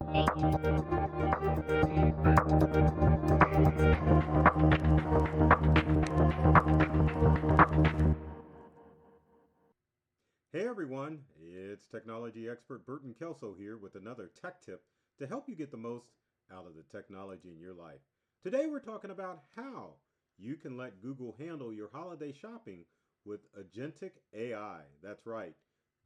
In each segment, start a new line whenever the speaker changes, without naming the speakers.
Hey everyone, it's technology expert Burton Kelso here with another tech tip to help you get the most out of the technology in your life. Today we're talking about how you can let Google handle your holiday shopping with Agentic AI. That's right,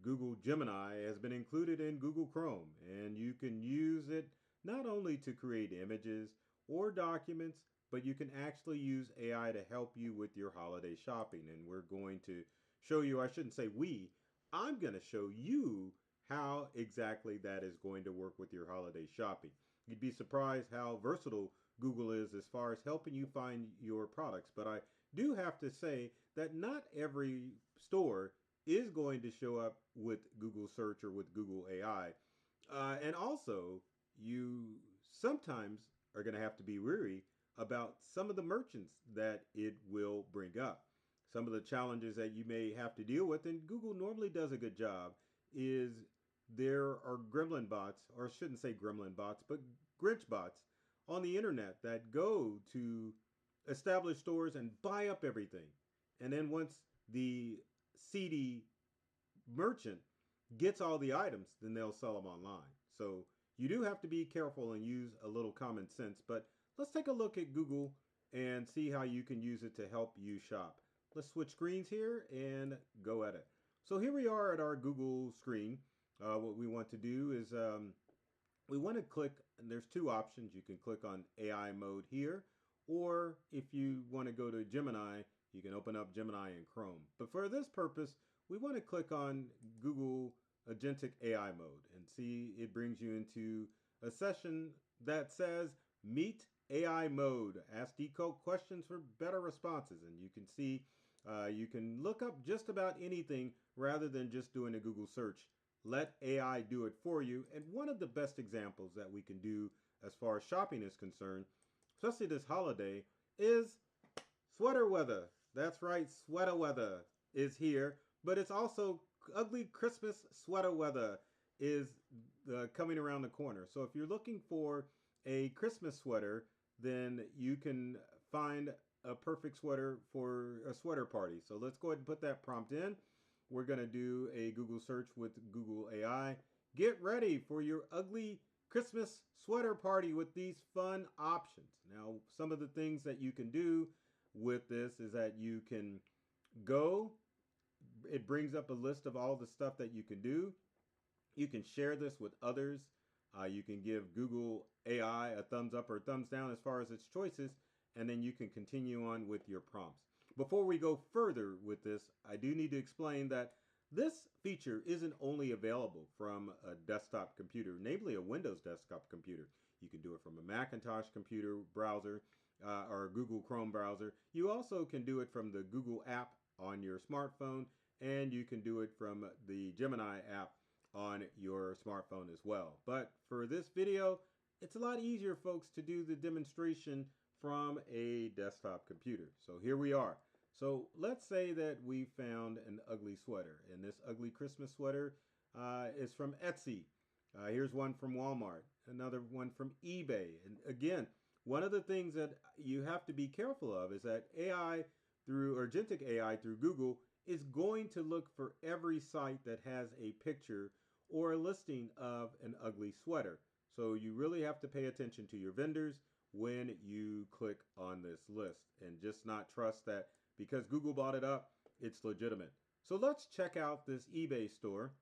Google Gemini has been included in Google Chrome, and you can use it not only to create images or documents, but you can actually use AI to help you with your holiday shopping. And we're going to show you, I shouldn't say we, I'm going to show you how exactly that is going to work with your holiday shopping. You'd be surprised how versatile Google is as far as helping you find your products. But I do have to say that not every store is going to show up with Google search or with Google AI. And also, you sometimes are going to have to be weary about some of the merchants that it will bring up. Some of the challenges that you may have to deal with, and Google normally does a good job, is there are gremlin bots, or I shouldn't say gremlin bots, but Grinch bots on the internet that go to established stores and buy up everything. And then once the seedy merchant gets all the items, then they'll sell them online. So you do have to be careful and use a little common sense. But let's take a look at Google and see how you can use it to help you shop. Let's switch screens here and go at it. So here we are at our Google screen. What we want to do is we want to click, and there's two options. You can click on AI mode here, or if you want to go to Gemini, you can open up Gemini in Chrome. But for this purpose, we want to click on Google Agentic AI mode and see it brings you into a session that says Meet AI mode. Ask decode questions for better responses. And you can see you can look up just about anything rather than just doing a Google search. Let AI do it for you. And one of the best examples that we can do as far as shopping is concerned, especially this holiday, is sweater weather. That's right, sweater weather is here, but it's also ugly Christmas sweater weather is coming around the corner. So if you're looking for a Christmas sweater, then you can find a perfect sweater for a sweater party. So let's go ahead and put that prompt in. We're going to do a Google search with Google AI. Get ready for your ugly Christmas sweater party with these fun options. Now, some of the things that you can do with this is that you can go, it brings up a list of all the stuff that you can do. You can share this with others. You can give Google AI a thumbs up or a thumbs down as far as its choices, and then you can continue on with your prompts. Before we go further with this, I do need to explain that this feature isn't only available from a desktop computer, namely a Windows desktop computer. You can do it from a Macintosh computer browser or a Google Chrome browser. You also can do it from the Google app on your smartphone, and you can do it from the Gemini app on your smartphone as well. But for this video, it's a lot easier, folks, to do the demonstration from a desktop computer. So here we are. So let's say that we found an ugly sweater, and this ugly Christmas sweater is from Etsy. Here's one from Walmart, another one from eBay. And again, one of the things that you have to be careful of is that AI through, or Agentic AI through Google, is going to look for every site that has a picture or a listing of an ugly sweater. So you really have to pay attention to your vendors when you click on this list, and just not trust that because Google bought it up, it's legitimate. So let's check out this eBay store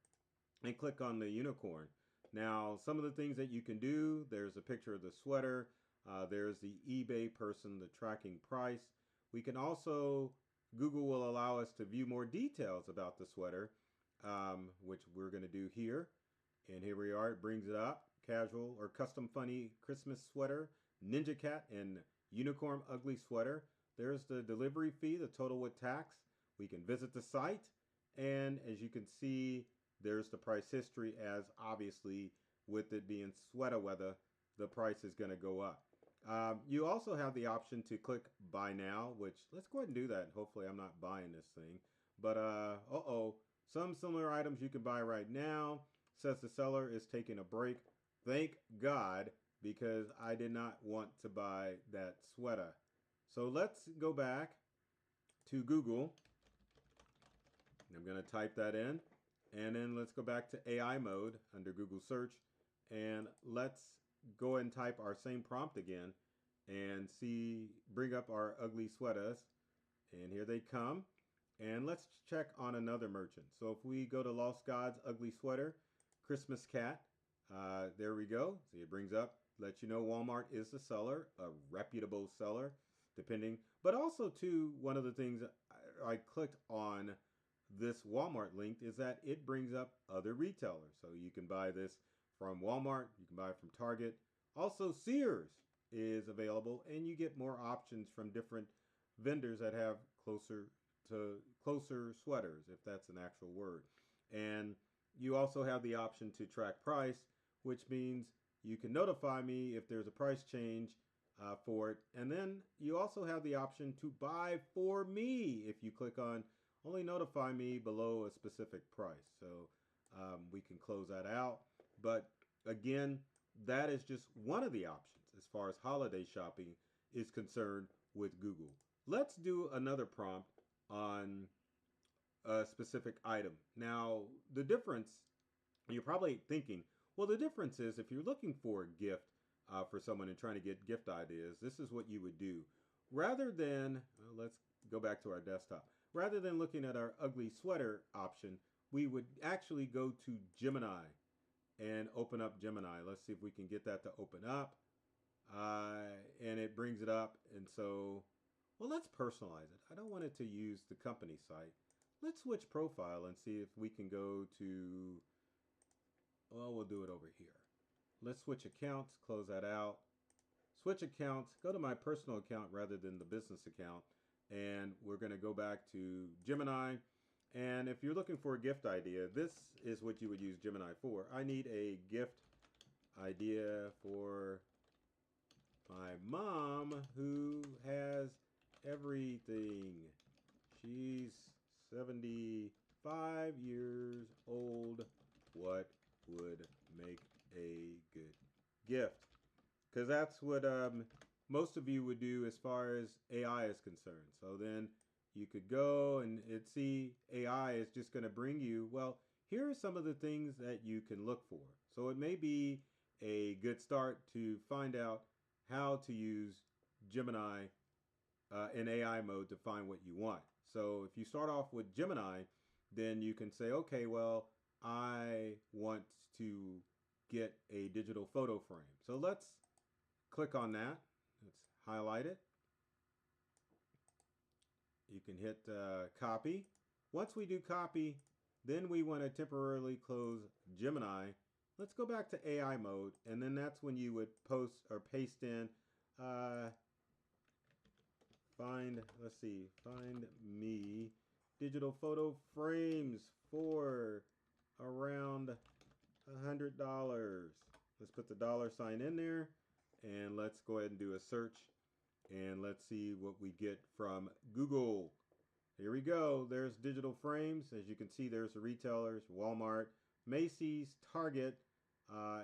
and click on the unicorn. Now, some of the things that you can do, there's a picture of the sweater, there's the eBay person, the tracking price. We can also, Google will allow us to view more details about the sweater, which we're going to do here. And here we are, it brings it up, casual or custom funny Christmas sweater, Ninja Cat and Unicorn Ugly Sweater. There's the delivery fee, the total with tax. We can visit the site, and as you can see, there's the price history, as obviously with it being sweater weather, the price is going to go up. You also have the option to click buy now, which let's go ahead and do that. Hopefully I'm not buying this thing, but some similar items you can buy right now. Says the seller is taking a break Thank God, because I did not want to buy that sweater. So let's go back to Google. I'm going to type that in. And then let's go back to AI mode under Google search. And let's go and type our same prompt again and bring up our ugly sweaters. And here they come. And let's check on another merchant. So if we go to Lost Gods Ugly Sweater, Christmas Cat, there we go. See, it brings up, lets you know Walmart is the seller, a reputable seller, depending. But also, too, one of the things I clicked on this Walmart link is that it brings up other retailers. So you can buy this from Walmart, you can buy it from Target. Also, Sears is available, and you get more options from different vendors that have closer sweaters, if that's an actual word. And you also have the option to track price, which means you can notify me if there's a price change for it. And then you also have the option to buy for me if you click on only notify me below a specific price. So we can close that out. But again, that is just one of the options as far as holiday shopping is concerned with Google. Let's do another prompt on a specific item. Now, the difference, you're probably thinking, well, the difference is if you're looking for a gift for someone and trying to get gift ideas, this is what you would do. Rather than, let's go back to our desktop. Rather than looking at our ugly sweater option, we would actually go to Gemini and open up Gemini. Let's see if we can get that to open up. And it brings it up. And so, well, let's personalize it. I don't want it to use the company site. Let's switch profile and see if we can go to, well, we'll do it over here. Let's switch accounts, close that out. Switch accounts, go to my personal account rather than the business account. And we're going to go back to Gemini. And if you're looking for a gift idea, this is what you would use Gemini for. I need a gift idea for my mom who has everything. She's 75 years old. What would make a good gift? Because that's what most of you would do as far as AI is concerned. So then you could go and see AI is just going to bring you, well, here are some of the things that you can look for. So it may be a good start to find out how to use Gemini in AI mode to find what you want. So if you start off with Gemini, then you can say, okay, well, I want to get a digital photo frame. So let's click on that. Let's highlight it. You can hit copy. Once we do copy, then we want to temporarily close Gemini. Let's go back to AI mode, and then that's when you would post or paste in find me digital photo frames for around $100. Let's put the $sign in there, and let's go ahead and do a search, and let's see what we get from Google. Here we go. There's digital frames. As you can see, there's the retailers, Walmart, Macy's, Target,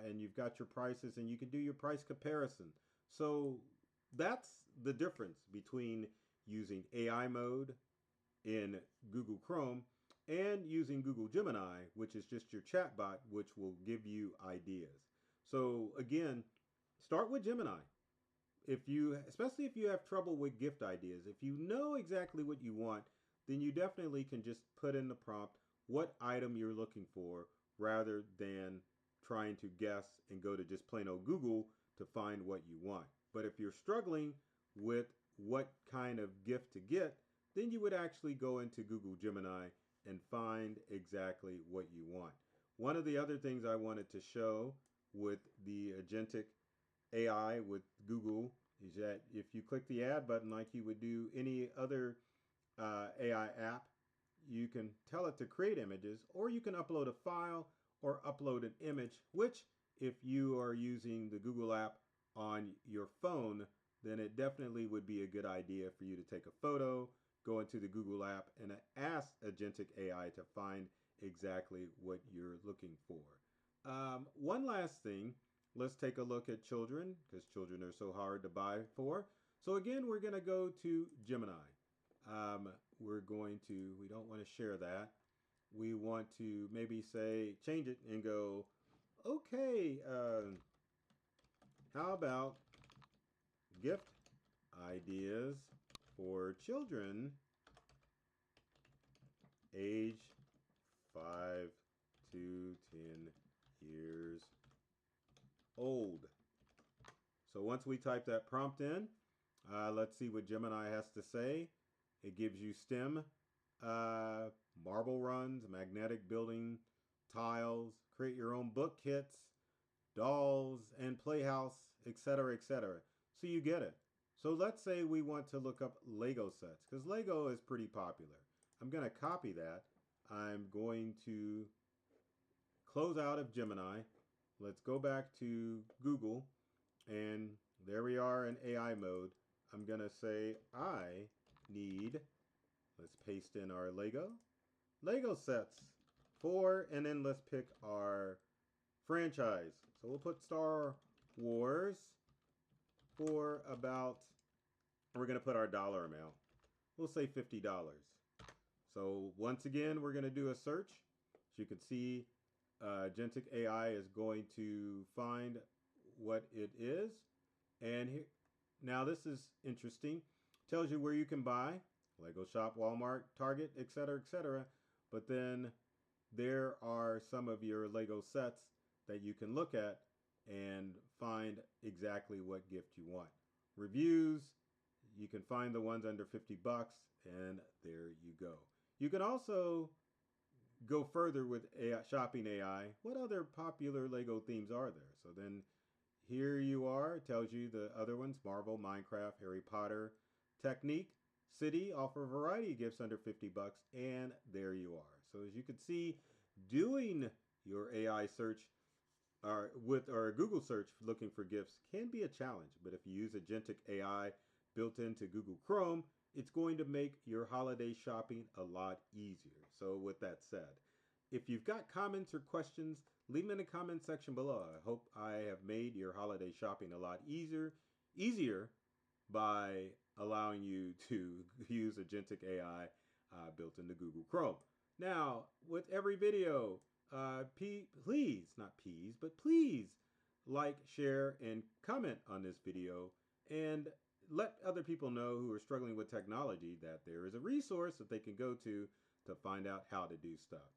and you've got your prices, and you can do your price comparison. So that's the difference between using AI mode in Google Chrome and using Google Gemini, which is just your chatbot, which will give you ideas. So again, start with Gemini. Especially if you have trouble with gift ideas, if you know exactly what you want, then you definitely can just put in the prompt what item you're looking for rather than trying to guess and go to just plain old Google to find what you want. But if you're struggling with what kind of gift to get, then you would actually go into Google Gemini and find exactly what you want. One of the other things I wanted to show with the Agentic AI with Google is that if you click the add button like you would do any other AI app, you can tell it to create images, or you can upload a file or upload an image, which if you are using the Google app on your phone, then it definitely would be a good idea for you to take a photo, go into the Google app, and ask Agentic AI to find exactly what you're looking for. One last thing, let's take a look at children, because children are so hard to buy for. So again, we're going to go to Gemini. We don't want to share that. We want to maybe say, change it and go, okay, how about gift ideas for children age 5 to 10 years old. So once we type that prompt in, let's see what Gemini has to say. It gives you STEM, marble runs, magnetic building tiles, create your own book kits, dolls, and playhouse, etc., etc. So you get it. So let's say we want to look up Lego sets, because Lego is pretty popular. I'm going to copy that. I'm going to close out of Gemini. Let's go back to Google, and there we are in AI mode. I'm going to say I need, let's paste in our Lego sets for, and then let's pick our franchise. So we'll put Star Wars for about, we're going to put our dollar amount. We'll say $50. So once again, we're going to do a search. As you can see, Agentic AI is going to find what it is. And here, now this is interesting. Tells you where you can buy, Lego Shop, Walmart, Target, etc., etc. But then there are some of your Lego sets that you can look at and find exactly what gift you want. Reviews, you can find the ones under 50 bucks, and there you go. You can also go further with AI, shopping AI. What other popular Lego themes are there? So then here you are. It tells you the other ones: Marvel, Minecraft, Harry Potter, Technique, City offer a variety of gifts under 50 bucks, and there you are. So as you can see, doing your AI search or Google search looking for gifts can be a challenge, but if you use Agentic AI built into Google Chrome, it's going to make your holiday shopping a lot easier. So with that said, if you've got comments or questions, leave them in the comment section below. I hope I have made your holiday shopping a lot easier by allowing you to use Agentic AI built into Google Chrome. Now, with every video, please like, share, and comment on this video, and let other people know who are struggling with technology that there is a resource that they can go to find out how to do stuff.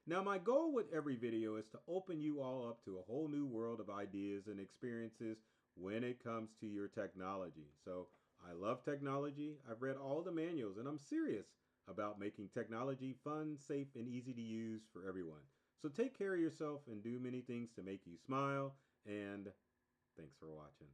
Now, my goal with every video is to open you all up to a whole new world of ideas and experiences when it comes to your technology. So I love technology. I've read all the manuals, and I'm serious about making technology fun, safe, and easy to use for everyone. So take care of yourself and do many things to make you smile, and thanks for watching.